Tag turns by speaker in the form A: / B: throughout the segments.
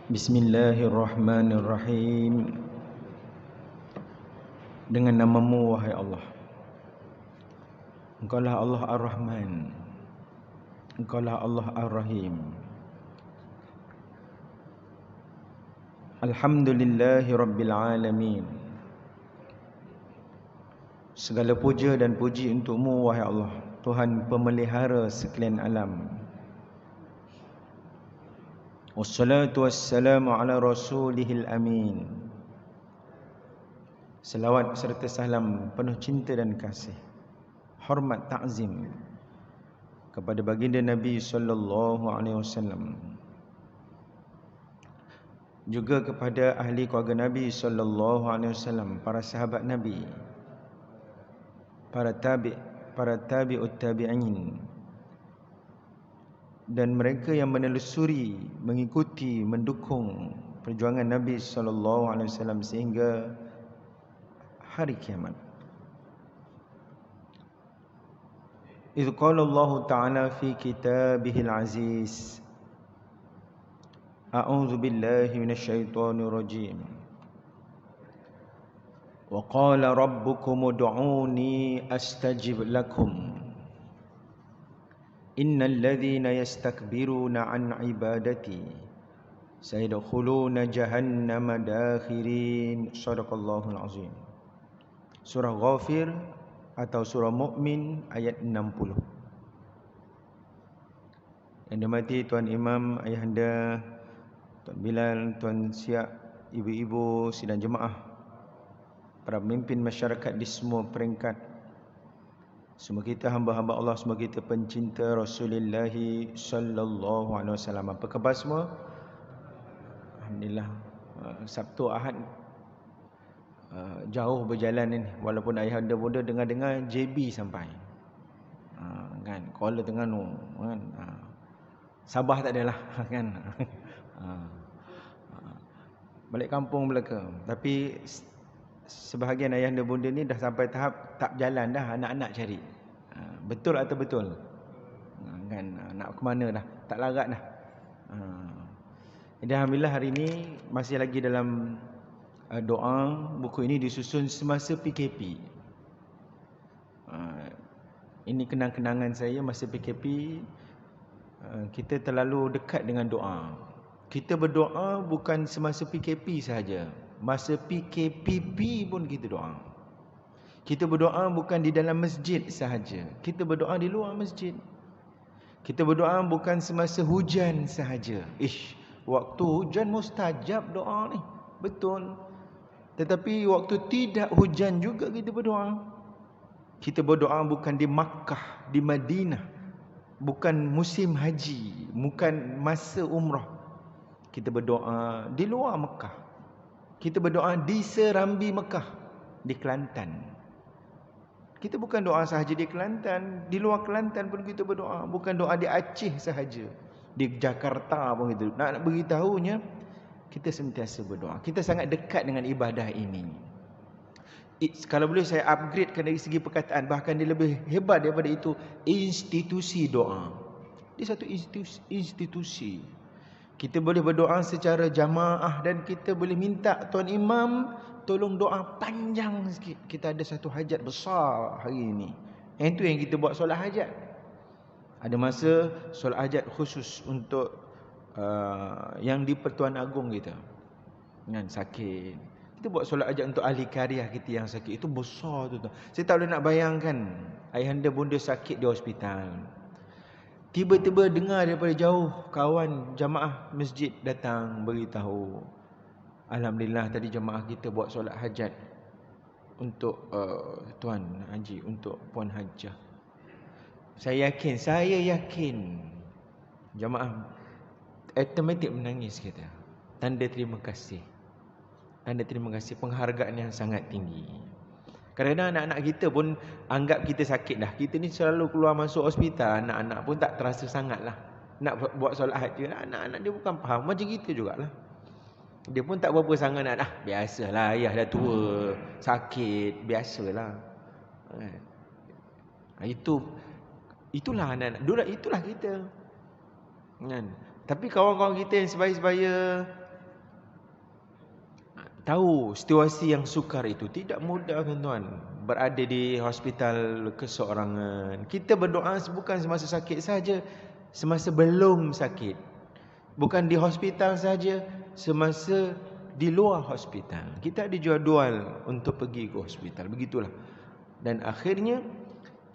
A: Bismillahirrahmanirrahim. Dengan namamu wahai Allah. Engkaulah Allah Ar-Rahman, Engkaulah Allah Ar-Rahim. Alhamdulillahi Rabbil Alamin. Segala puja dan puji untukmu wahai Allah, Tuhan pemelihara sekalian alam. Wassalatu wassalamu ala rasulihil amin. Selawat serta salam penuh cinta dan kasih, hormat ta'zim kepada baginda Nabi sallallahu alaihi wasallam, juga kepada ahli keluarga Nabi sallallahu alaihi wasallam, para sahabat Nabi, para tabi'ut tabi'in, dan mereka yang menelusuri, mengikuti, mendukung perjuangan Nabi sallallahu alaihi wasallam sehingga hari kiamat. Idz qala Allah Ta'ala fi kitabihil aziz, a'udzu billahi minasyaitonir rajim. Wa qala rabbukum ud'uni astajib lakum. Innal ladzina yastakbiruna an ibadati sayadkhuluna jahannama dakhirin. Shadaqallahul azim. Surah Ghafir atau surah Mukmin ayat 60. Yang dimati Tuan Imam, Ayahanda, Tuan Bilal, Tuan Siak, ibu-ibu sidang jemaah, para pemimpin masyarakat di semua peringkat, semua kita hamba-hamba Allah, semua kita pencinta Rasulullah sallallahu alaihi wasallam. Apa khabar semua? Alhamdulillah. Sabtu Ahad jauh berjalan ini, walaupun ayahanda bunda dengar-dengar JB sampai. Kan Kuala Terengganu kan. Sabah tak adalah kan. Balik kampung belaka. Tapi sebahagian ayahanda bunda ni dah sampai tahap tak jalan dah, anak-anak cari. Betul atau betul? Kan nak ke mana dah? Tak larat dah. Alhamdulillah hari ini masih lagi dalam doa. Buku ini disusun semasa PKP. Ini kenang-kenangan saya masa PKP. Kita terlalu dekat dengan doa. Kita berdoa bukan semasa PKP sahaja. Masa PKPP pun kita doa. Kita berdoa bukan di dalam masjid sahaja. Kita berdoa di luar masjid. Kita berdoa bukan semasa hujan sahaja. Waktu hujan mustajab doa ni. Betul. Tetapi waktu tidak hujan juga kita berdoa. Kita berdoa bukan di Makkah, di Madinah. Bukan musim haji, bukan masa umrah. Kita berdoa di luar Makkah. Kita berdoa di serambi Mekah, di Kelantan. Kita bukan doa sahaja di Kelantan, di luar Kelantan pun kita berdoa. Bukan doa di Aceh sahaja, di Jakarta pun gitu. Nak beritahunya, kita sentiasa berdoa. Kita sangat dekat dengan ibadah ini. Kalau boleh saya upgradekan dari segi perkataan, bahkan dia lebih hebat daripada itu, institusi doa. Dia satu institusi. Kita boleh berdoa secara jamaah dan kita boleh minta Tuan Imam tolong doa panjang sikit. Kita ada satu hajat besar hari ini. Itu yang kita buat solat hajat. Ada masa solat hajat khusus untuk yang di Pertuan Agong kita. Kan sakit. Kita buat solat hajat untuk ahli karya kita yang sakit. Itu besar tu. Saya tak boleh nak bayangkan ayahanda bunda sakit di hospital. Tiba-tiba dengar daripada jauh kawan jamaah masjid datang beritahu, alhamdulillah tadi jamaah kita buat solat hajat untuk Tuan Haji, untuk Puan Hajah. Saya yakin jamaah automatik menangis kita. Tanda terima kasih. Tanda terima kasih, penghargaan yang sangat tinggi. Kadang-kadang anak-anak kita pun anggap kita sakit dah. Kita ni selalu keluar masuk hospital. Anak-anak pun tak terasa sangat lah. Nak buat solat haji. Anak-anak dia bukan faham. Macam kita jugalah. Dia pun tak berapa sangat nak. Biasalah, ayah dah tua, sakit. Biasalah. Itulah anak-anak. Itulah kita. Kan? Tapi kawan-kawan kita yang sebaya-sebaya, tahu situasi yang sukar itu. Tidak mudah tuan-tuan berada di hospital keseorangan. Kita berdoa bukan semasa sakit saja, semasa belum sakit. Bukan di hospital saja, semasa di luar hospital. Kita ada jadual untuk pergi ke hospital. Begitulah. Dan akhirnya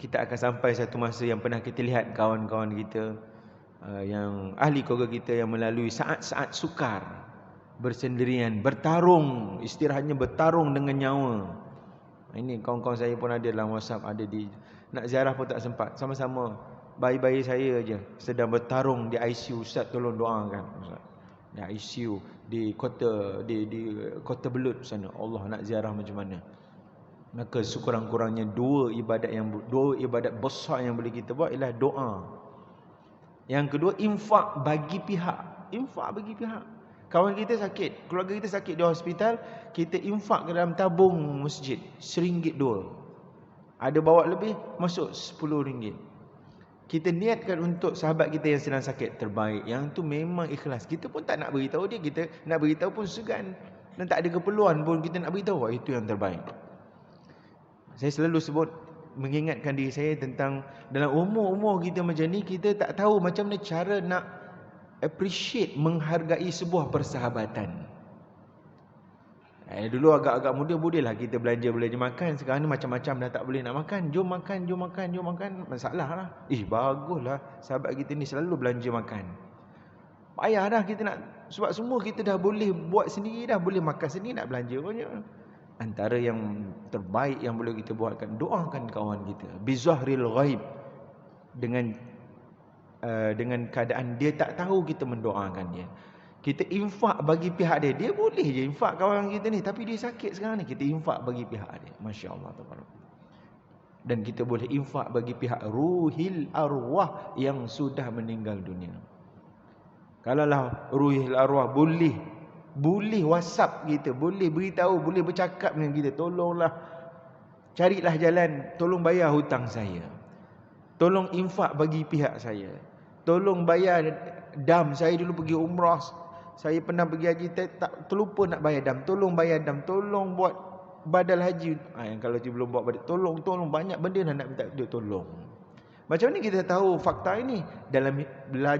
A: kita akan sampai satu masa yang pernah kita lihat kawan-kawan kita, yang ahli keluarga kita yang melalui saat-saat sukar, bersendirian, bertarung, istirahatnya bertarung dengan nyawa. Ini kawan-kawan saya pun ada dalam WhatsApp, ada di nak ziarah pun tak sempat. Sama-sama bayi-bayi saya aja sedang bertarung di ICU. Ustaz tolong doakan Ustaz. Di ICU di kota Kota Belud sana. Allah nak ziarah macam mana? Maka sekurang-kurangnya dua ibadat besar yang boleh kita buat ialah doa. Yang kedua, infak bagi pihak. Infak bagi pihak. Kawan kita sakit, keluarga kita sakit di hospital, kita infak ke dalam tabung masjid, RM1 2. Ada bawa lebih, masuk RM10. Kita niatkan untuk sahabat kita yang sedang sakit terbaik. Yang tu memang ikhlas. Kita pun tak nak beritahu dia, kita nak beritahu pun segan. Dan tak ada keperluan pun kita nak beritahu. Itu yang terbaik. Saya selalu sebut, mengingatkan diri saya tentang dalam umur-umur kita macam ni, kita tak tahu macam mana cara nak appreciate, menghargai sebuah persahabatan. Dulu agak-agak muda bolehlah kita belanja makan. Sekarang ni macam-macam dah tak boleh nak makan. Jom makan. Masalah lah. Baguslah sahabat kita ni selalu belanja makan. Payah dah kita nak, sebab semua kita dah boleh buat sendiri dah, boleh makan sendiri, nak belanja banyak. Antara yang terbaik yang boleh kita buatkan, doakan kawan kita bizahril ghaib, dengan keadaan dia tak tahu, kita mendoakan dia. Kita infak bagi pihak dia. Dia boleh je infak kawan kita ni, tapi dia sakit sekarang ni, kita infak bagi pihak dia. Masya-Allah tabarakallah. Dan kita boleh infak bagi pihak ruhil arwah yang sudah meninggal dunia. Kalaulah ruhil arwah boleh WhatsApp kita, boleh beritahu, boleh bercakap dengan kita, tolonglah carilah jalan, tolong bayar hutang saya, tolong infak bagi pihak saya, tolong bayar dam saya dulu pergi umrah, saya pernah pergi haji tak terlupa nak bayar dam, tolong bayar dam, tolong buat badal haji. Yang kalau dia belum buat badal, tolong banyak benda nak minta dia tolong. Macam mana kita tahu fakta ini? Dalam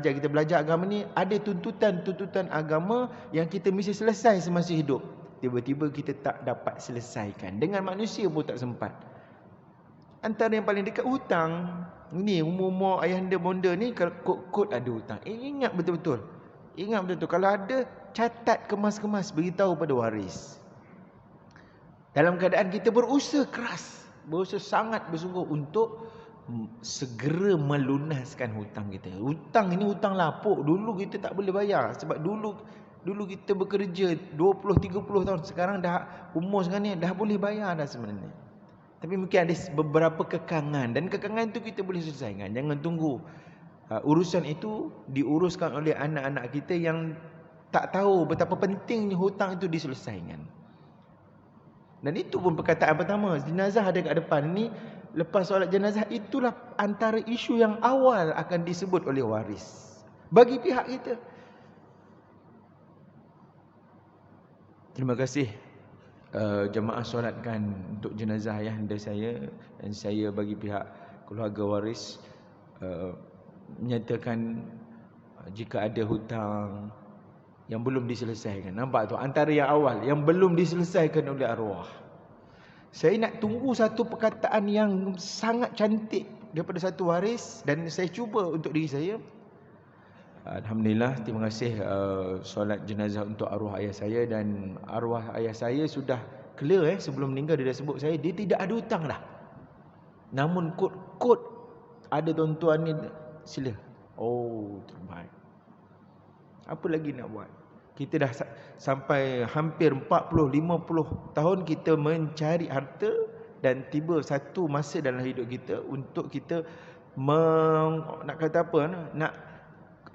A: kita belajar agama ni, ada tuntutan agama yang kita mesti selesai semasa hidup. Tiba-tiba kita tak dapat selesaikan. Dengan manusia pun tak sempat. Antara yang paling dekat hutang. Ni umur-umur ayahanda bonda ni, kod ada hutang. Ingat betul-betul. Kalau ada, catat, kemas-kemas, beritahu pada waris. Dalam keadaan kita berusaha keras, berusaha sangat bersungguh untuk segera melunaskan hutang kita. Hutang ini hutang lapuk. Dulu kita tak boleh bayar sebab dulu kita bekerja 20-30 tahun. Sekarang dah umur sekarang ni dah boleh bayar dah sebenarnya. Tapi mungkin ada beberapa kekangan, dan kekangan itu kita boleh selesaikan. Jangan tunggu urusan itu diuruskan oleh anak-anak kita yang tak tahu betapa pentingnya hutang itu diselesaikan. Dan itu pun perkataan pertama, jenazah ada kat depan ni. Lepas solat jenazah, itulah antara isu yang awal akan disebut oleh waris bagi pihak kita. Terima kasih jemaah solatkan untuk jenazah ayahanda saya, dan saya bagi pihak keluarga waris menyatakan jika ada hutang yang belum diselesaikan. Nampak tu, antara yang awal yang belum diselesaikan oleh arwah. Saya nak tunggu satu perkataan yang sangat cantik daripada satu waris, dan saya cuba untuk diri saya. Alhamdulillah, terima kasih solat jenazah untuk arwah ayah saya, dan arwah ayah saya sudah clear sebelum meninggal dia dah sebut saya, dia tidak ada hutang dah. Namun kod ada tuan-tuan ni, sila. Oh, terbaik. Apa lagi nak buat? Kita dah sampai hampir 40-50 tahun kita mencari harta, dan tiba satu masa dalam hidup kita untuk kita nak kata apa,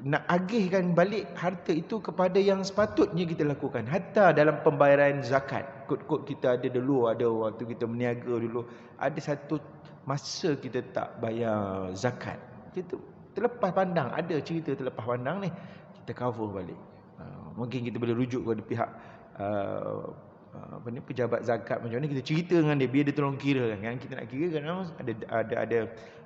A: nak agihkan balik harta itu kepada yang sepatutnya kita lakukan. Hatta dalam pembayaran zakat, kod-kod kita ada dulu, ada waktu kita meniaga dulu, ada satu masa kita tak bayar zakat. Kita terlepas pandang, ada cerita terlepas pandang ni, kita cover balik. Mungkin kita boleh rujuk kepada pihak pejabat zakat macam mana, kita cerita dengan dia biar dia tolong kira kan. Kita nak kira kan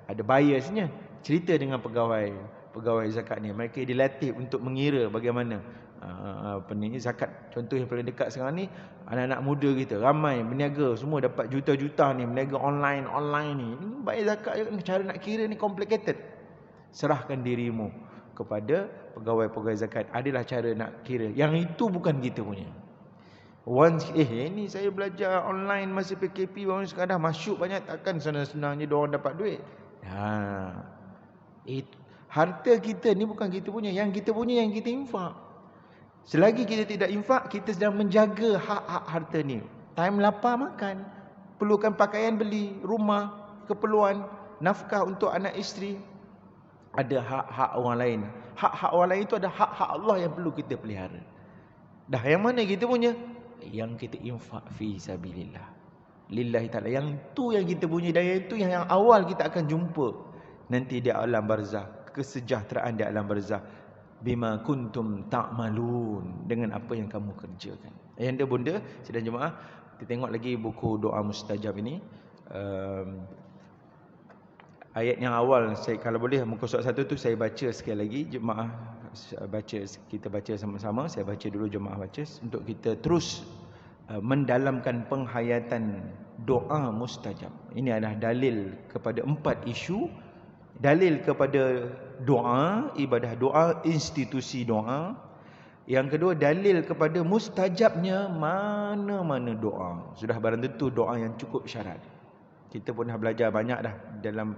A: ada biasnya. Cerita dengan pegawai zakat ni, mereka dilatih untuk mengira bagaimana zakat. Contoh yang paling dekat sekarang ni, anak-anak muda kita ramai berniaga, semua dapat juta-juta ni berniaga online ni. Ini bayar zakat je, cara nak kira ni complicated. Serahkan dirimu kepada pegawai zakat, adalah cara nak kira. Yang itu bukan kita punya. Ini saya belajar online masa PKP, orang sekarang dah masuk banyak, takkan senang-senangnya diorang dapat duit. Harta kita ni bukan kita punya. Yang kita punya, yang kita infak. Selagi kita tidak infak, kita sedang menjaga hak-hak harta ni. Time lapar makan, perlukan pakaian beli, rumah, keperluan, nafkah untuk anak isteri. Ada hak-hak orang lain. Hak-hak orang lain itu ada hak-hak Allah yang perlu kita pelihara. Dah yang mana kita punya? Yang kita infak fi sabilillah, lillahi ta'ala. Yang tu yang kita punya, dan yang tu yang awal kita akan jumpa nanti di alam barzah, kesejahteraan di alam barzah. Bima kuntum ta'malun, dengan apa yang kamu kerjakan. Ayahanda bunda sidang jemaah, kita tengok lagi buku doa mustajab ini. Ayat yang awal, kalau boleh muka surat 1 tu saya baca sekali lagi. Jemaah baca, kita baca sama-sama. Saya baca dulu, jemaah baca, untuk kita terus mendalamkan penghayatan doa mustajab. Ini adalah dalil kepada 4 isu. Dalil kepada doa, ibadah doa, institusi doa. Yang kedua, dalil kepada mustajabnya mana-mana doa. Sudah barang tentu doa yang cukup syarat. Kita pun dah belajar banyak dah dalam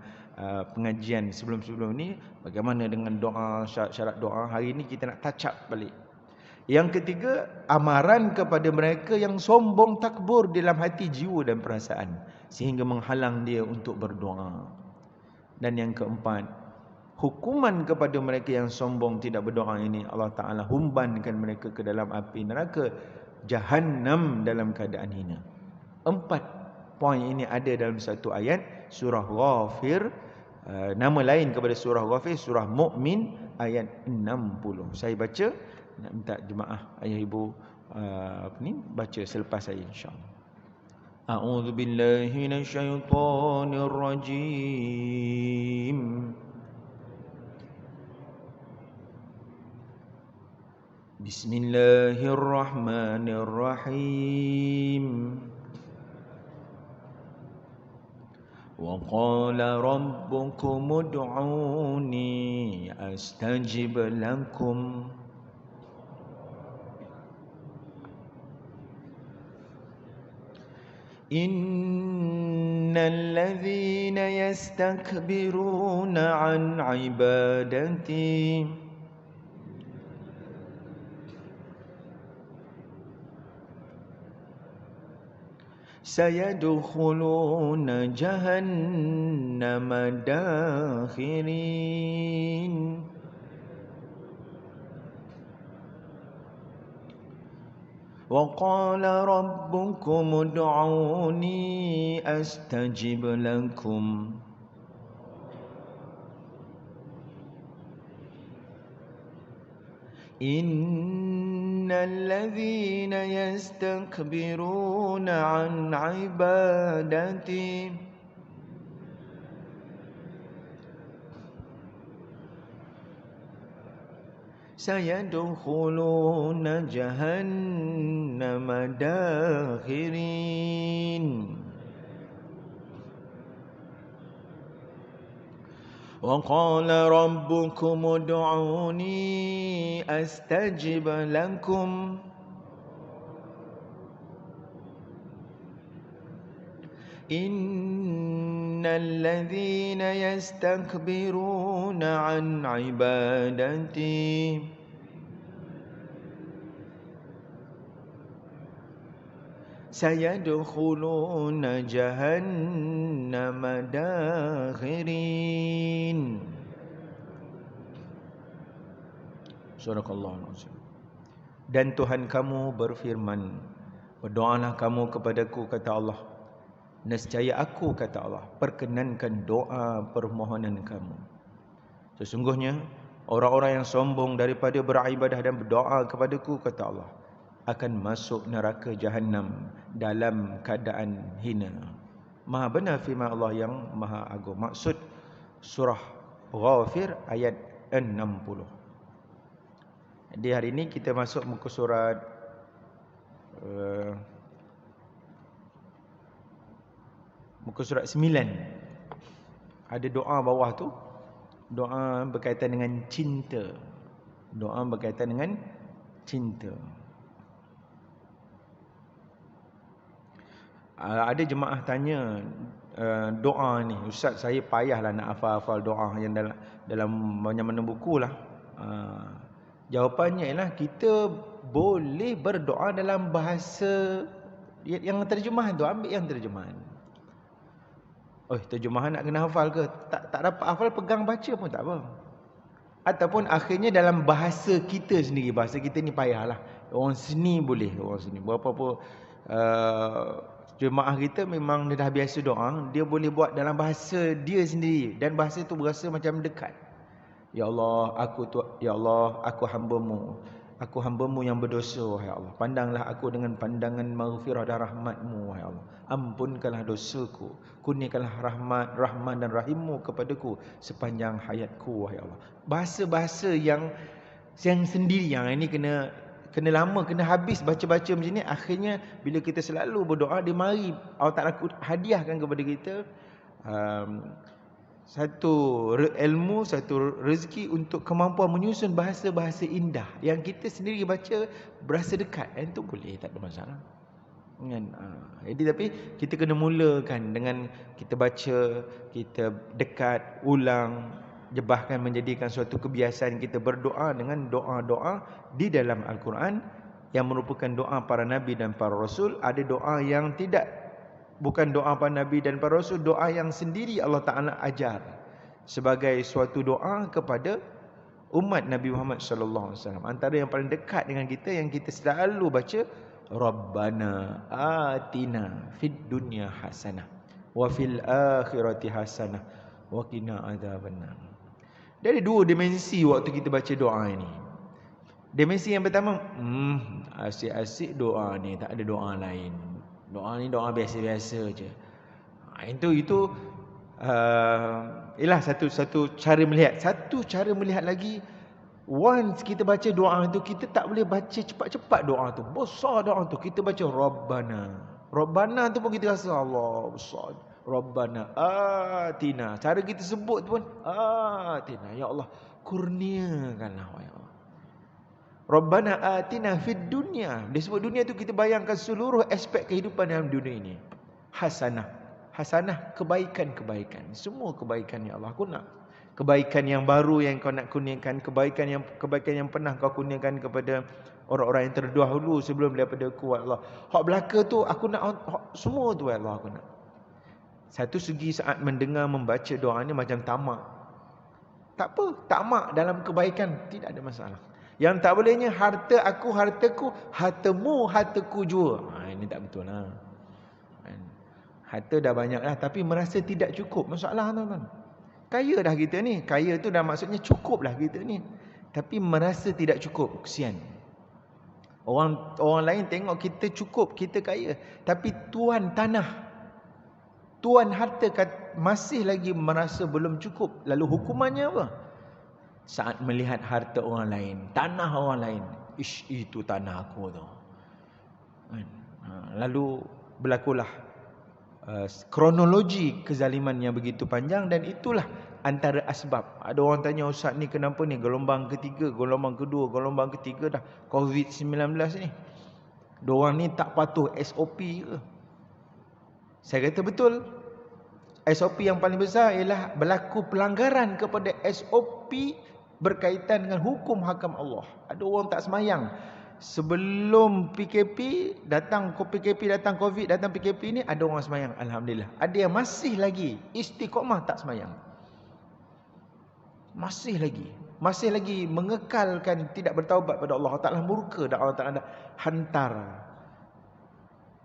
A: pengajian sebelum-sebelum ni, bagaimana dengan doa, syarat-syarat doa. Hari ni kita nak touch up balik. Yang ketiga, amaran kepada mereka yang sombong takbur dalam hati, jiwa dan perasaan, sehingga menghalang dia untuk berdoa. Dan yang keempat, hukuman kepada mereka yang sombong tidak berdoa ini, Allah Ta'ala humbankan mereka ke dalam api neraka Jahannam dalam keadaan hina. 4 poin ini ada dalam satu ayat surah Ghafir. Nama lain kepada surah Ghafir, surah Mukmin ayat 60. Saya baca, nak minta jemaah ayah ibu baca selepas saya insya-Allah. A'udzu billahi minasyaitonir rajim. Bismillahirrahmanirrahim. Wa qala rabbukum ud'uni astajib lakum. Innal ladzina yastakbiruna an ibadati sayadkhuluna jahannama dakhirin. وَقَالَ رَبُّكُمُ ادْعُونِي أَسْتَجِبْ لَكُمْ إِنَّ الَّذِينَ يَسْتَكْبِرُونَ عَنْ عِبَادَتِي sayadkhuluna jahannama dakhirin. Wa qala rabbukum ud'uni astajib lakum innal ladzina yastakbiruna an ibadati sayadkhuluna jahannama dakhirin. Subhanallah. Dan Tuhan kamu berfirman, berdoalah kamu kepadaku, kata Allah. Nescaya aku, kata Allah, perkenankan doa permohonan kamu. Sesungguhnya orang-orang yang sombong daripada beribadah dan berdoa kepadaku, kata Allah, akan masuk neraka Jahannam dalam keadaan hina. Maha benar firman Allah yang maha agung. Maksud surah Ghafir ayat 60. Jadi hari ini kita masuk muka surat muka surat 9. Ada doa bawah tu. Doa berkaitan dengan cinta. Doa berkaitan dengan cinta. Ada jemaah tanya doa ni, Ustaz saya payahlah nak hafal-hafal doa yang dalam mana-mana buku lah. Jawapannya ialah kita boleh berdoa dalam bahasa yang terjemahan tu, ambil yang terjemahan. Terjemahan nak kena hafal ke? Tak dapat hafal, pegang baca pun tak apa. Ataupun akhirnya dalam bahasa kita sendiri, bahasa kita ni payahlah. Orang sini boleh, orang sini. Berapa-apa jemaah kita memang dia dah biasa doa, dia boleh buat dalam bahasa dia sendiri dan bahasa tu berasa macam dekat. Ya Allah, aku hamba-Mu. Aku hamba-Mu yang berdosa, wahai Allah. Pandanglah aku dengan pandangan maghfirah dan rahmat-Mu, wahai Allah. Ampunkanlah dosaku. Kurniakanlah rahman dan rahim-Mu kepadaku sepanjang hayatku, wahai Allah. Bahasa-bahasa yang sendiri, yang ini kena lama, kena habis baca-baca macam ni. Akhirnya bila kita selalu berdoa, dia mari Allah Ta'ala hadiahkan kepada kita satu ilmu, satu rezeki untuk kemampuan menyusun bahasa-bahasa indah yang kita sendiri baca berasa dekat. Itu boleh, tak ada masalah. Jadi tapi kita kena mulakan dengan kita baca, kita dekat, ulang, bahkan menjadikan suatu kebiasaan kita berdoa dengan doa-doa di dalam Al-Quran yang merupakan doa para Nabi dan para Rasul. Ada doa yang bukan doa para Nabi dan para Rasul, doa yang sendiri Allah Ta'ala ajar sebagai suatu doa kepada umat Nabi Muhammad sallallahu alaihi wasallam. Antara yang paling dekat dengan kita yang kita selalu baca, Rabbana atina fid dunya hasanah wa fil akhirati hasanah wa qina adzabannar. Dari dua dimensi waktu kita baca doa ini. Dimensi yang pertama, asyik-asyik doa ni, tak ada doa lain. Doa ni doa biasa-biasa je. Itu ialah satu cara melihat. Satu cara melihat lagi, once kita baca doa tu, kita tak boleh baca cepat-cepat doa tu. Besar doa tu. Kita baca Rabbana. Rabbana tu pun kita rasa Allah besar. Rabbana atina. Cara kita sebut tu pun atina. Ya Allah, kurniakanlah, ya Allah. Rabbana atina fid dunya. Dia sebut dunia tu, kita bayangkan seluruh aspek kehidupan dalam dunia ini. Hasanah. Hasanah, kebaikan-kebaikan. Semua kebaikan, ya Allah, aku nak. Kebaikan yang baru yang kau nak kurniakan, kebaikan yang pernah kau kurniakan kepada orang-orang yang terdahulu sebelum daripada aku, ya Allah. Hak belaka tu aku nak, semua tu, ya Allah, aku nak. Satu segi saat mendengar membaca doa ni macam tamak. Tak apa, tamak dalam kebaikan, tidak ada masalah. Yang tak bolehnya harta aku, hartaku, hartamu, hartaku jua. Ini tak betul lah. Harta dah banyak lah, tapi merasa tidak cukup. Masalah, tuan-tuan. Kaya dah kita ni. Kaya tu dah maksudnya cukup lah kita ni. Tapi merasa tidak cukup. Kesian. Orang lain tengok kita cukup, kita kaya. Tapi tuan tanah, tuan harta masih lagi merasa belum cukup. Lalu hukumannya apa? Saat melihat harta orang lain, tanah orang lain, itu tanah aku tu. Lalu berlakulah kronologi kezaliman yang begitu panjang. Dan itulah antara asbab. Ada orang tanya, Ustaz ni kenapa ni gelombang ketiga, gelombang kedua, gelombang ketiga dah COVID-19 ni, diorang ni tak patuh SOP ke? Saya kata betul. SOP yang paling besar ialah berlaku pelanggaran kepada SOP berkaitan dengan hukum hakam Allah. Ada orang tak semayang. Sebelum PKP datang, COVID datang, PKP ni ada orang semayang, alhamdulillah. Ada yang masih lagi istiqamah tak semayang. Masih lagi mengekalkan tidak bertaubat pada Allah. Allah Ta'ala murka dan Allah Ta'ala hantar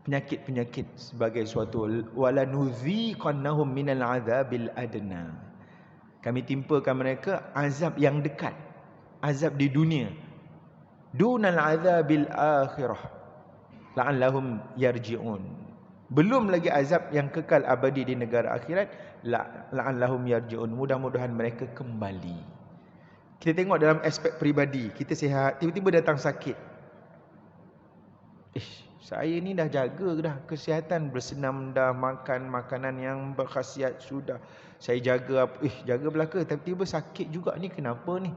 A: penyakit-penyakit sebagai suatu walanuziqannahum minal azabil adna. Kami timpakan mereka azab yang dekat, azab di dunia. dunal azabil akhirah la'allahum yarji'un. Belum lagi azab yang kekal abadi di negara akhirat, la'allahum yarji'un, mudah-mudahan mereka kembali. Kita tengok dalam aspek peribadi, kita sihat, tiba-tiba datang sakit. Saya ni dah jaga dah kesihatan, bersenam dah, makan makanan yang berkhasiat sudah. Saya jaga jaga belaka, tiba-tiba sakit juga ni, kenapa ni?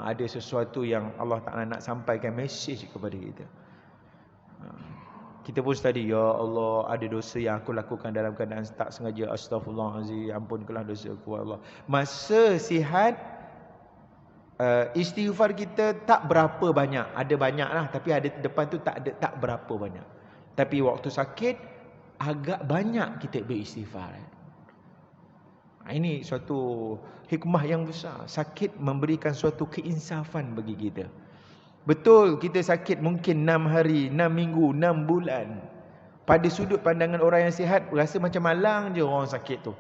A: Ada sesuatu yang Allah Ta'ala nak sampaikan mesej kepada kita. Kita pun tadi, ya Allah, ada dosa yang aku lakukan dalam keadaan tak sengaja, astaghfirullahalazim, ampunkanlah dosa aku, Allah. Masa sihat, istighfar kita tak berapa banyak. Ada banyak lah, tapi ada depan tu tak berapa banyak. Tapi waktu sakit, agak banyak kita beristighfar. Ini suatu hikmah yang besar. Sakit memberikan suatu keinsafan bagi kita. Betul, kita sakit mungkin 6 hari, 6 minggu, 6 bulan. Pada sudut pandangan orang yang sihat, rasa macam malang je orang sakit tu.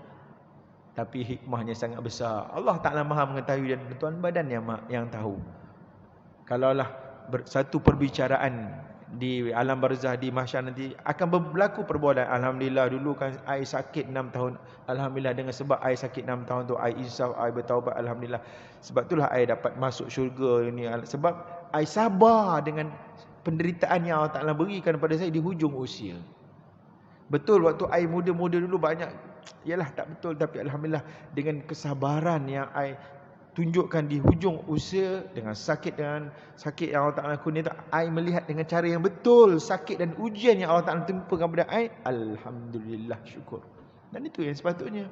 A: Tapi hikmahnya sangat besar. Allah Ta'ala Maha mengetahui dan Tuan badan yang tahu. Kalaulah satu perbicaraan di alam barzah, di mahsyar nanti, akan berlaku perbuatan. Alhamdulillah, dulu kan I sakit 6 tahun. Alhamdulillah, dengan sebab I sakit 6 tahun tu, I insaf, I bertaubat. Alhamdulillah. Sebab itulah I dapat masuk syurga ini. Sebab I sabar dengan penderitaan yang Allah Ta'ala berikan kepada saya di hujung usia. Betul, waktu I muda-muda dulu banyak, yalah tak betul, tapi Alhamdulillah dengan kesabaran yang I tunjukkan di hujung usia, dengan sakit yang Allah Ta'ala kurnia, I melihat dengan cara yang betul sakit dan ujian yang Allah Ta'ala timpakan kepada I. Alhamdulillah, syukur. Dan itu yang sepatutnya.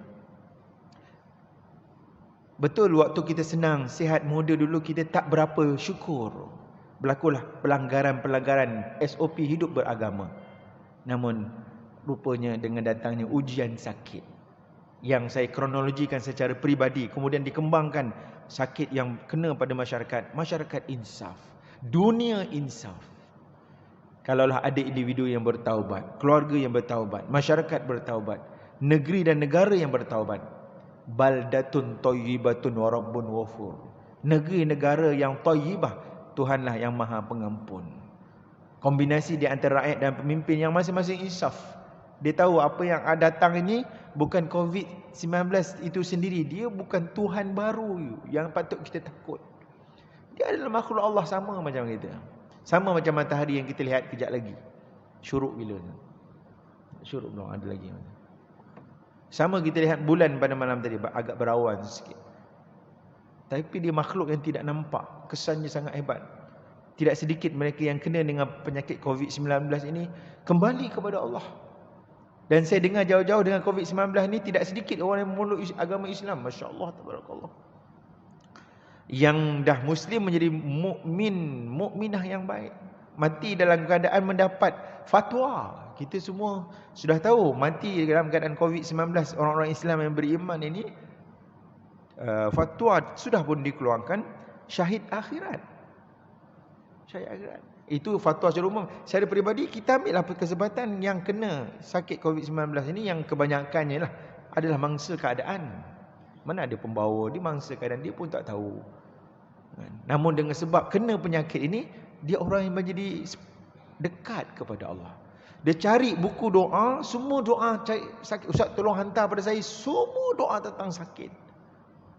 A: Betul, waktu kita senang, sihat, muda dulu, kita tak berapa syukur. Berlakulah pelanggaran-pelanggaran SOP hidup beragama. Namun rupanya dengan datangnya ujian sakit, yang saya kronologikan secara peribadi, kemudian dikembangkan sakit yang kena pada masyarakat insaf, dunia insaf. Kalaulah ada individu yang bertaubat, keluarga yang bertaubat, masyarakat bertaubat, negeri dan negara yang bertaubat, baldatun thayyibatun wa rabbun ghafur. Negeri negara yang thayyibah, Tuhanlah yang Maha Pengampun. Kombinasi di antara rakyat dan pemimpin yang masing-masing insaf. Dia tahu apa yang datang ini bukan COVID-19 itu sendiri. Dia bukan Tuhan baru yang patut kita takut. Dia adalah makhluk Allah sama macam kita. Sama macam matahari yang kita lihat kejap lagi. Syuruk bila? Syuruk belum ada lagi. Sama kita lihat bulan pada malam tadi, agak berawan sikit. Tapi dia makhluk yang tidak nampak. Kesannya sangat hebat. Tidak sedikit mereka yang kena dengan penyakit COVID-19 ini kembali kepada Allah. Dan saya dengar jauh-jauh dengan COVID-19 ni, tidak sedikit orang yang memeluk agama Islam. Masya Allah, tabarakallah. Yang dah Muslim menjadi mukminah yang baik. Mati dalam keadaan mendapat fatwa. Kita semua sudah tahu, mati dalam keadaan COVID-19, orang-orang Islam yang beriman ini, fatwa sudah pun dikeluarkan, syahid akhirat. Syahid akhirat. Itu fatwa secara umum. Secara peribadi, kita ambillah kesempatan yang kena sakit COVID-19 ini, yang kebanyakannya lah adalah mangsa keadaan. Mana ada pembawa, dia mangsa keadaan, dia pun tak tahu. Namun dengan sebab kena penyakit ini, dia orang yang menjadi dekat kepada Allah. Dia cari buku doa, semua doa cari sakit. Ustaz tolong hantar pada saya semua doa tentang sakit.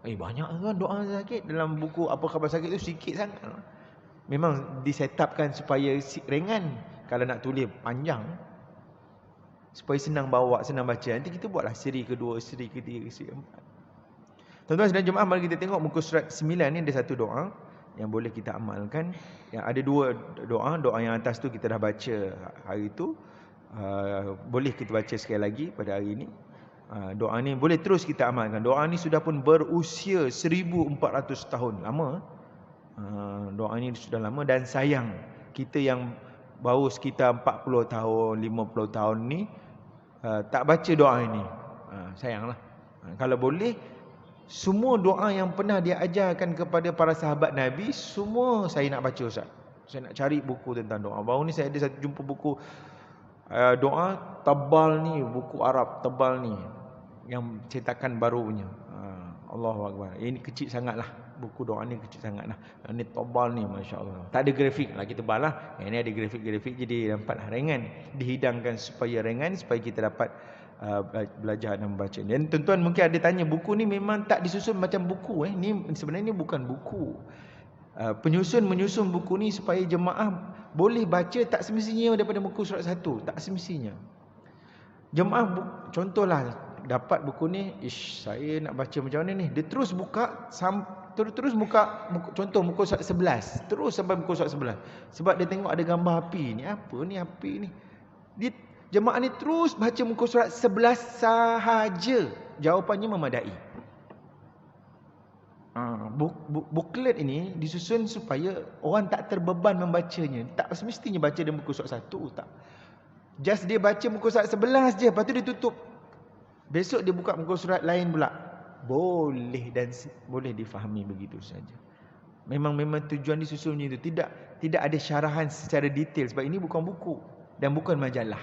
A: Banyak kan doa sakit dalam buku apa khabar sakit itu, sikit sangat. Memang disetapkan supaya ringan. Kalau nak tulis panjang, supaya senang bawa, senang baca. Nanti kita buatlah siri kedua, siri ketiga, siri keempat. Tuan-tuan dan jemaah, mari kita tengok muka surat 9 ni ada satu doa yang boleh kita amalkan. Yang ada dua doa. Doa yang atas tu kita dah baca hari tu. Boleh kita baca sekali lagi pada hari ini. Doa ni boleh terus kita amalkan. Doa ni sudah pun berusia 1400 tahun. Lama. Doa ni sudah lama, dan sayang kita yang baru sekitar 40 tahun, 50 tahun ni tak baca doa ini. Sayanglah. Kalau boleh, semua doa yang pernah dia ajarkan kepada para sahabat Nabi, semua saya nak baca, Ustaz. Saya nak cari buku tentang doa. Baru ni saya ada jumpa buku doa tebal ni, buku Arab tebal ni, yang cetakan baru punya. Allahu Akbar. Ini kecil sangatlah. buku doa ni kecil sangat lah. Ni tebal ni, Masya Allah. Tak ada grafik, lagi tebal lah. Yang ni ada grafik-grafik, jadi nampak ringan. Dihidangkan supaya ringan, supaya kita dapat belajar dan membaca. Dan tuan-tuan mungkin ada tanya, buku ni memang tak disusun macam buku. Ni sebenarnya ni bukan buku. Penyusun menyusun buku ni supaya jemaah boleh baca tak semestinya daripada muka surat 1. Tak semestinya. Jemaah contohlah dapat buku ni, saya nak baca macam mana ni? Dia terus buka terus buka contoh muka surat 11, terus sampai muka surat 11. Sebab dia tengok ada gambar api. Ni apa ni api ni? Jemaah ni terus baca muka surat 11 sahaja. Jawapannya memadai. Buklet ini disusun supaya orang tak terbeban membacanya. Tak semestinya baca dalam muka surat 1, tak. Just dia baca muka surat 11 je, lepas tu dia tutup. Besok dia buka muka surat lain pula. Boleh dan boleh difahami begitu saja. Memang tujuan disusun macam itu. Tidak ada syarahan secara detail sebab ini bukan buku dan bukan majalah.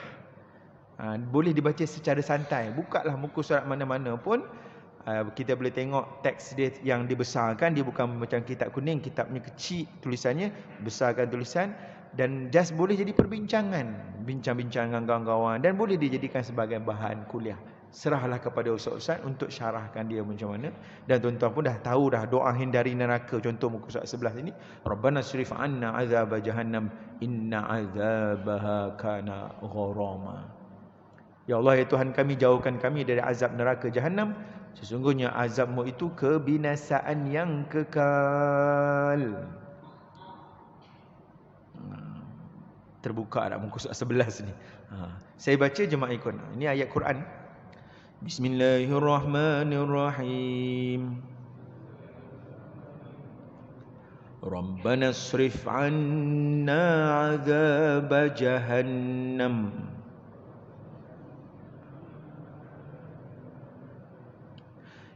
A: Boleh dibaca secara santai. Bukalah muka surat mana-mana pun, kita boleh tengok teks dia yang dibesarkan. Dia bukan macam kitab kuning, kitabnya kecil tulisannya, besarkan tulisan. Dan just boleh jadi perbincangan, bincang-bincang dengan kawan-kawan, dan boleh dijadikan sebagai bahan kuliah. Serahlah kepada ustaz-ustaz untuk syarahkan dia macam mana. Dan tuan-tuan pun dah tahu dah doa hindari neraka. Contoh muka surat 11 ini, Rabbana srif anna azab jahannam inna azabaha kana gharama. Ya Allah, ya Tuhan kami, jauhkan kami dari azab neraka Jahannam. Sesungguhnya azabmu itu kebinasaan yang kekal. Terbuka dah muka surat 11 ni. Saya baca, jemaah ikut. Ini ayat Quran. Bismillahirrahmanirrahim. Rabbana srif anna azab jahannam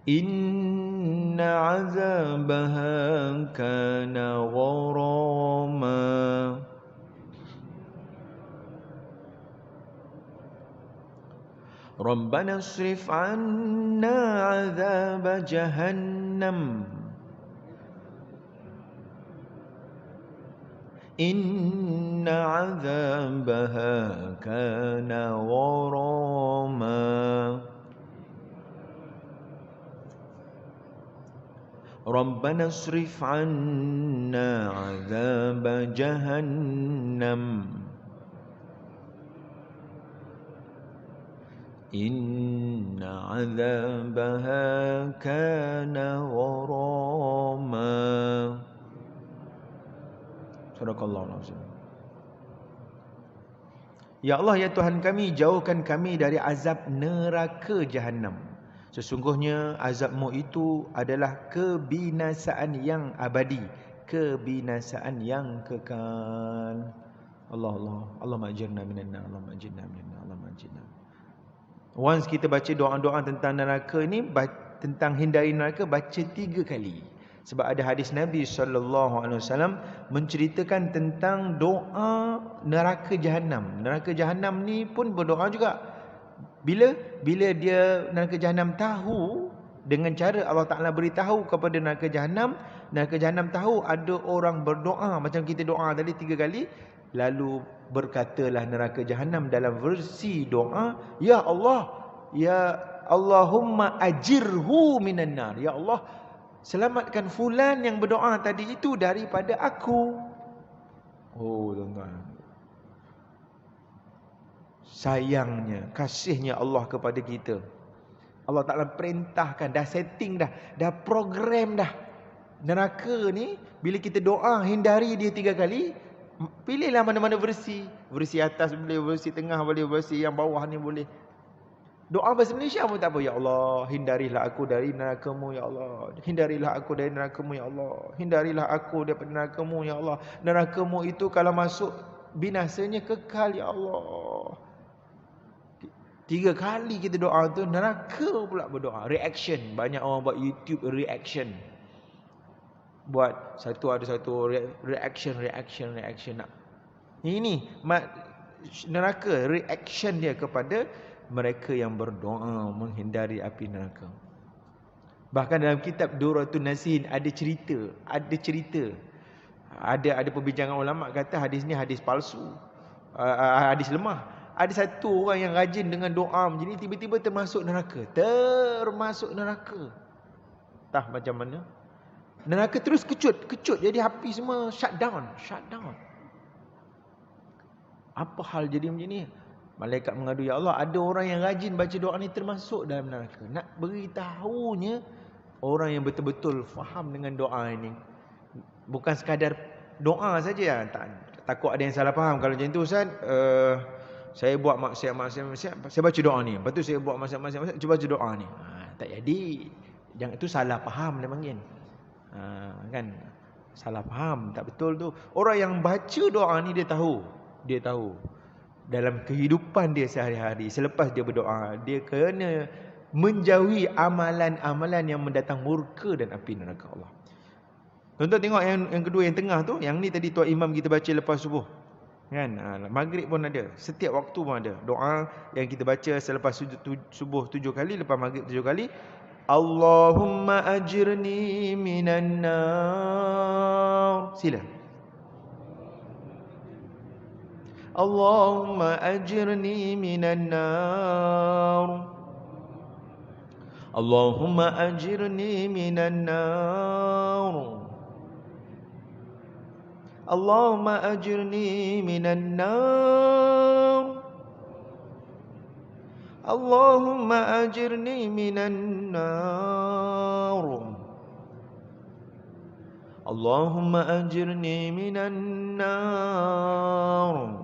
A: inna azabaha kana gharama. Rabbana srif anna azab jahannam inna azabaha kana gharama. Rabbana srif anna azab jahannam inna azabaha kana gharama. Sadaqallahul azim. Ya Allah, ya Tuhan kami, jauhkan kami dari azab neraka Jahannam. Sesungguhnya azabmu itu adalah kebinasaan yang abadi, kebinasaan yang kekal. Allahumma ajirna minan nar, Allahumma ajirna minan nar, Allahumma ajirna. Once kita baca doa-doa tentang neraka ni, tentang hindari neraka, baca 3 kali. Sebab ada hadis Nabi SAW menceritakan tentang doa neraka Jahannam. Neraka Jahannam ni pun berdoa juga. Bila dia neraka Jahannam tahu, dengan cara Allah Ta'ala beritahu kepada neraka Jahannam tahu ada orang berdoa macam kita doa tadi 3 kali. Lalu berkatalah neraka Jahannam dalam versi doa, Ya Allah, Ya Allahumma ajirhu minan nar. Ya Allah, selamatkan fulan yang berdoa tadi itu daripada aku. Oh tuan-tuan, sayangnya, kasihnya Allah kepada kita. Allah Ta'ala perintahkan, dah setting dah program dah. Neraka ni, bila kita doa hindari dia 3 kali, pilihlah mana-mana versi. Versi atas boleh, versi tengah boleh, versi yang bawah ni boleh. Doa bahasa Malaysia pun tak apa. Ya Allah, hindarilah aku dari neraka-Mu, Ya Allah. Hindarilah aku dari neraka-Mu, Ya Allah. Hindarilah aku daripada neraka-Mu, Ya Allah. Neraka-Mu itu kalau masuk, binasanya kekal, Ya Allah. 3 kali kita doa tu, neraka pula berdoa. Reaction. Banyak orang buat YouTube reaction. Buat ada satu reaction. Ini neraka, reaction dia kepada mereka yang berdoa menghindari api neraka. Bahkan dalam kitab Durratun Nasihin ada cerita. Ada perbincangan ulama kata hadis ni hadis palsu. Hadis lemah. Ada satu orang yang rajin dengan doa macam ni, tiba-tiba termasuk neraka. Entah macam mana. Neraka terus kecut. Jadi api semua shut down. Apa hal jadi macam ni? Malaikat mengadu, ya Allah, ada orang yang rajin baca doa ni termasuk dalam neraka. Nak beritahunya orang yang betul-betul faham dengan doa ini. Bukan sekadar doa saja. Takut ada yang salah faham. Kalau macam tu Ustaz, saya buat maksiat, saya baca doa ni. Lepas tu saya buat maksiat, saya baca doa ni. Tak jadi. Jangan, itu salah faham dia panggil. Kan? Salah faham, tak betul tu. Orang yang baca doa ni dia tahu. Dalam kehidupan dia sehari-hari, selepas dia berdoa, dia kena menjauhi amalan-amalan yang mendatang murka dan api neraka Allah. Tuan-tuan tengok yang kedua, yang tengah tu. Yang ni tadi tuan imam kita baca lepas subuh. Kan? Maghrib pun ada. Setiap waktu pun ada. Doa yang kita baca selepas subuh 7 kali, lepas maghrib 7 kali. Allahumma ajirni minan nar. Sila. Allahumma ajirni minan nar. Allahumma ajirni minan nar. Allahumma ajirni minan nar. Allahumma ajirni minan nar. Allahumma ajirni minan nar.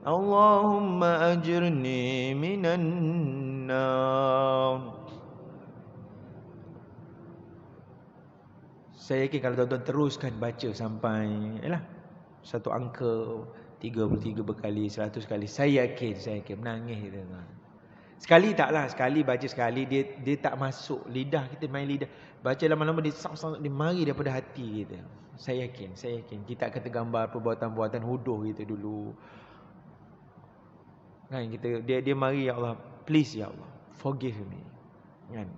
A: Allahumma ajirni minan nar. Saya yakin kalau tuan-tuan teruskan baca sampai satu angka 33 berkali, 100 kali, saya yakin menangis tuan-tuan. Sekali taklah, sekali baca sekali dia tak masuk lidah kita, main lidah. Baca lama-lama dia mari daripada hati kita. Saya yakin kita akan tergambar perbuatan-perbuatan huduh kita dulu. Kan kita dia mari, ya Allah, please ya Allah, forgive me. Kan?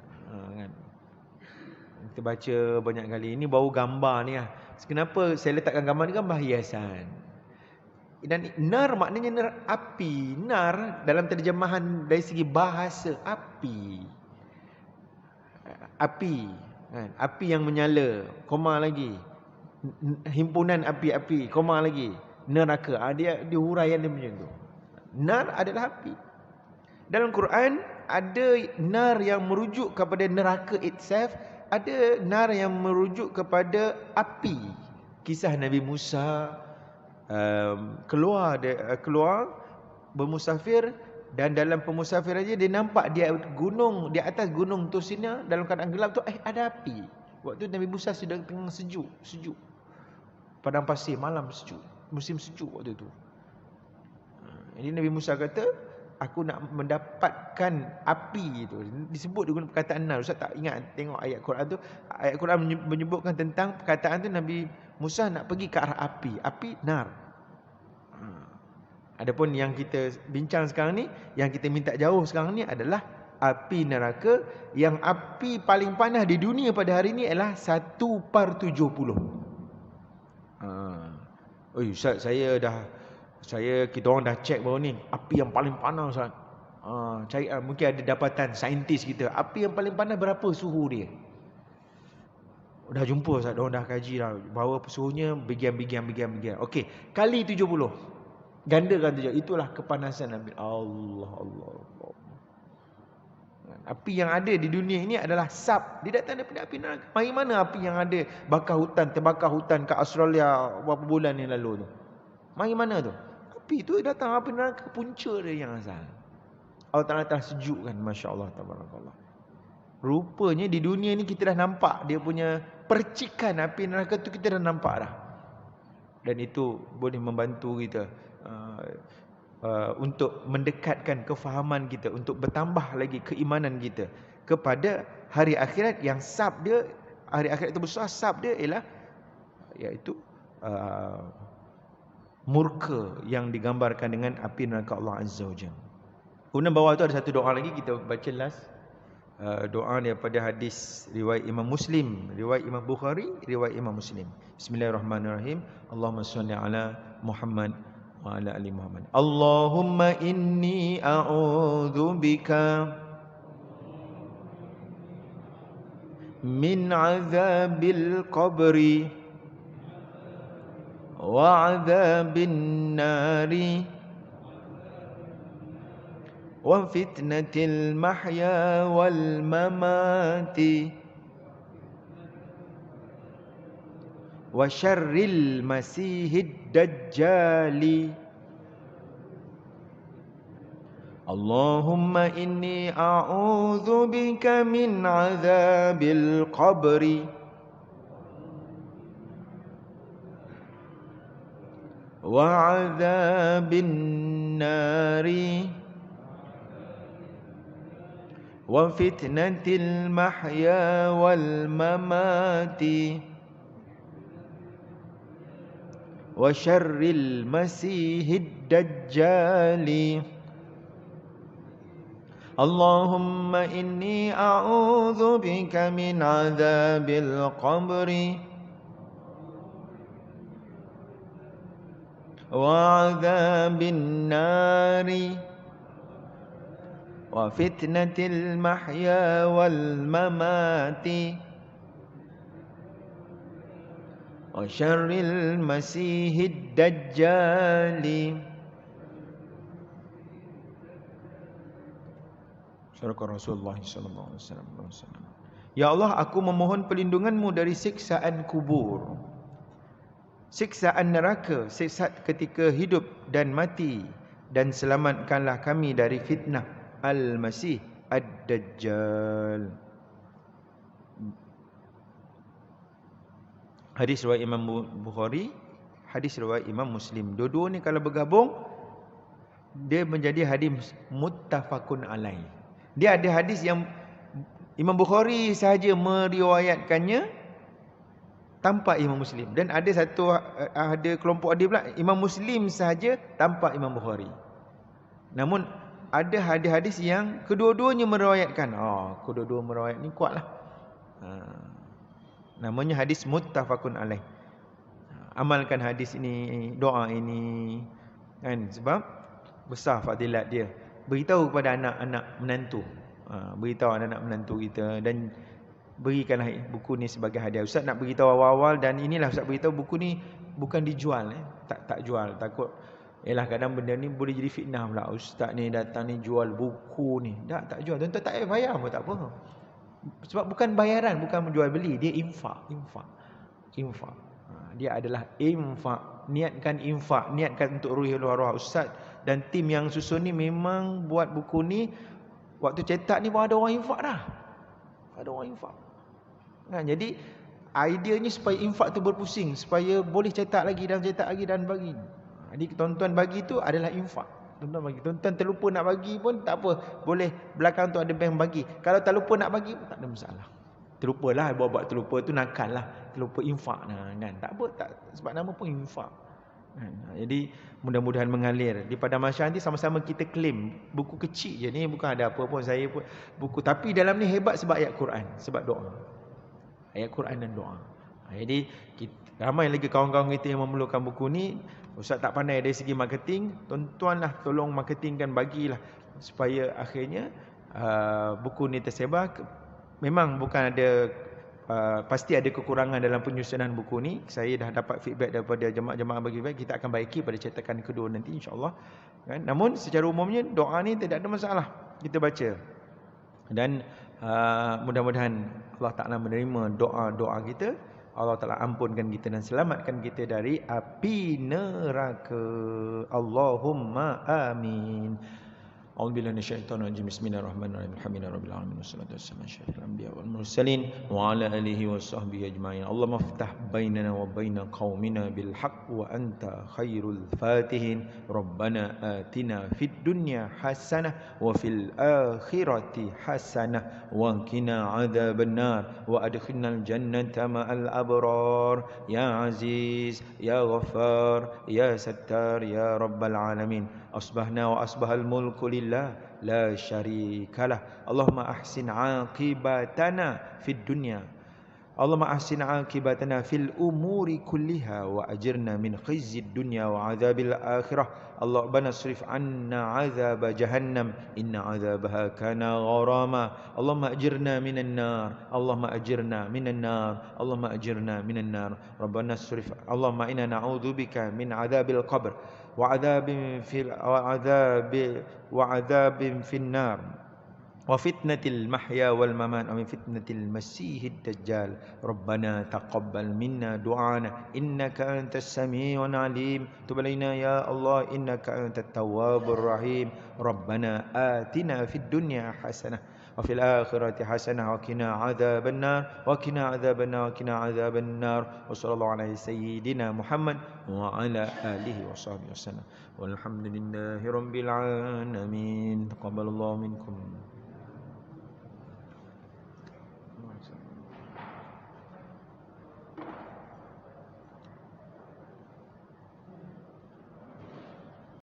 A: Kita baca banyak kali. Ini baru gambar ni lah. Kenapa saya letakkan gambar ni? Gambar hiasan. Dan nar maknanya nar, api. Nar dalam terjemahan dari segi bahasa, api. Kan? Api yang menyala, koma lagi. Himpunan api-api, koma lagi. Neraka. Dia huraian dia macam tu. Nar adalah api. Dalam Quran ada nar yang merujuk kepada neraka itself, ada nar yang merujuk kepada api. Kisah Nabi Musa keluar bermusafir, dan dalam pemusafir aja dia nampak dia gunung, di atas gunung Tursina dalam keadaan gelap tu ada api. Waktu Nabi Musa sedang tengah sejuk. Padang pasir, malam sejuk, musim sejuk waktu tu. Jadi Nabi Musa kata, aku nak mendapatkan api itu. Disebut dengan perkataan nar. Ustaz tak ingat tengok ayat Quran tu. Ayat Quran menyebutkan tentang perkataan tu, Nabi Musa nak pergi ke arah api. Api, nar. Adapun yang kita bincang sekarang ni, yang kita minta jauh sekarang ni adalah api neraka. Yang api paling panas di dunia pada hari ni adalah 1/70. Ustaz, kita orang dah cek baru ni, api yang paling panas Ustaz. Cari mungkin ada dapatan saintis kita. Api yang paling panas berapa suhu dia? Dah jumpa Ustaz, diorang dah kaji dah. Bahawa suhunya bagian. Okey, kali 70. Gandakan 70. Itulah kepanasan api. Allah. Api yang ada di dunia ini adalah sab. Dia datang daripada api neraka. Mari mana api yang ada terbakar hutan ke Australia berapa bulan yang lalu tu? Mari mana tu? Api tu datang api neraka, punca dia yang asal. Allah Ta'ala telah sejukkan, masya-Allah, tabarakallah. Rupanya di dunia ni kita dah nampak dia punya percikan api neraka tu, kita dah nampak dah. Dan itu boleh membantu kita untuk mendekatkan kefahaman kita, untuk bertambah lagi keimanan kita kepada hari akhirat yang sab dia, hari akhirat itu besar, sab dia ialah iaitu murka yang digambarkan dengan api neraka Allah Azza wa Jalla. Kemudian bawah tu ada satu doa lagi, kita baca last. doa daripada hadis riwayat Imam Muslim, riwayat Imam Bukhari, riwayat Imam Muslim. Bismillahirrahmanirrahim. Allahumma shalli ala Muhammad wa ala ali Muhammad. Allahumma inni a'udzubika min 'adzabil qabri wa 'adzabin nari wa fitnatil mahya wal mamati wa syarril masihid dajjali. Allahumma inni a'udzu bika min 'adzabil qabri wa 'adzabin nari wa fitnatil mahya wal mamati wa syarril masihid dajjali. Allahumma inni a'udzu bika min 'adzabil qabri wa 'adzabin nari wa fitnatil mahya wal mamati wa syarril masihid dajjali. Surah Rasulullah sallallahu alaihi wasallam. Ya Allah, aku memohon perlindungan-Mu dari siksaan kubur, siksaan neraka, siksaan ketika hidup dan mati, dan selamatkanlah kami dari fitnah Al-Masih Ad-Dajjal. Hadis riwayat Imam Bukhari, hadis riwayat Imam Muslim. Dua-dua ni kalau bergabung, dia menjadi hadis muttafaqun alaih. Dia ada hadis yang Imam Bukhari sahaja meriwayatkannya tanpa Imam Muslim, dan ada kelompok ada pula Imam Muslim sahaja tanpa Imam Bukhari. Namun ada hadis-hadis yang kedua-duanya meriwayatkan. Kedua-dua meriwayat ni kuatlah. Namanya hadis muttafaqun alaih. Amalkan hadis ini, doa ini, kan, sebab besar fadilat dia. Beritahu kepada anak-anak menantu, beritahu anak-anak menantu kita, dan berikanlah buku ni sebagai hadiah. Ustaz nak beritahu awal-awal, dan inilah Ustaz beritahu buku ni bukan dijual, tak jual. Takut kadang benda ni boleh jadi fitnah pula. Ustaz ni datang ni jual buku ni. Tak jual. Tuan-tuan tak payah bayar pun tak apa. Sebab bukan bayaran, bukan menjual beli, dia infak. Dia adalah infak. Niatkan infak, niatkan untuk ruhi arwah ustaz dan tim yang susun ni. Memang buat buku ni, waktu cetak ni pun ada orang infak dah. Ada orang infak. Jadi ideanya supaya infak tu berpusing, supaya boleh cetak lagi dan bagi. Jadi tuan-tuan bagi tu adalah infak. Tuan-tuan bagi. Tuan-tuan terlupa nak bagi pun tak apa, boleh belakang tu ada bank bagi. Kalau tak lupa nak bagi pun tak ada masalah. Terlupalah, buat terlupa tu nakal lah. Terlupa infak kan. Tak apa, sebab nama pun infak. Jadi mudah-mudahan mengalir. Di Padang Masyarakat nanti sama-sama kita claim. Buku kecil je ni, bukan ada apa pun. Saya pun buku, tapi dalam ni hebat sebab ayat Quran, sebab doa. Ayat Quran dan doa. Jadi ramai lagi kawan-kawan kita yang memerlukan buku ni. Ustaz tak pandai dari segi marketing, tuan-tuan lah tolong marketingkan, bagilah supaya akhirnya buku ni tersebar. Memang bukan ada pasti ada kekurangan dalam penyusunan buku ni. Saya dah dapat feedback daripada jemaah-jemaah bagi feedback. Kita akan baiki pada cetakan kedua nanti insya-Allah. Kan? Namun secara umumnya doa ni tidak ada masalah kita baca. Dan mudah-mudahan Allah Taala menerima doa-doa kita. Allah Taala ampunkan kita dan selamatkan kita dari api neraka. Allahumma amin. A'udzubillahi minasyaitonir rajim. Bismillahirrahmanirrahim. Alhamdulillahirabbil alamin wassalatu wassalamu ala asyrafil anbiya'i wal mursalin wa ala alihi washabbihi ajma'in. Allahumma iftah bainana wa baina qaumina bil haqq wa anta khairul fatihin. Rabbana atina fid dunya hasanah wa fil akhirati hasanah wa qina adzabannar wa adkhilnal jannata ma'al abrar ya aziz ya ghaffar ya sattar ya rabbal alamin. Asbahna wa asbahal mulku lillah لا شريك له. اللهم أحسن عاقبتنا في الدنيا اللهم أحسن عاقبتنا في الأمور كلها وأجرنا من خزي الدنيا وعذاب الآخرة. اللهم اصرف عنا عذاب جهنم إن عذابها كان غراما. اللهم أجرنا من النار اللهم أجرنا من النار اللهم أجرنا من النار. ربنا اصرف اللهم إنا نعوذ بك من عذاب القبر وعذاب في النار وفتنة المحيا والممات ومن فتنة المسيح الدجال. ربنا تقبل منا دعانا إنك أنت السميع العليم. تب علينا يا الله إنك أنت التواب الرحيم. ربنا آتنا في الدنيا حسنة وفي الآخرة حسنة وقنا عذاب النار وقنا عذاب النار وقنا عذاب النار. وصلى الله على سيدنا محمد وعلى آله وصحبه وسلم والحمد لله رب العالمين. تقبل الله منكم.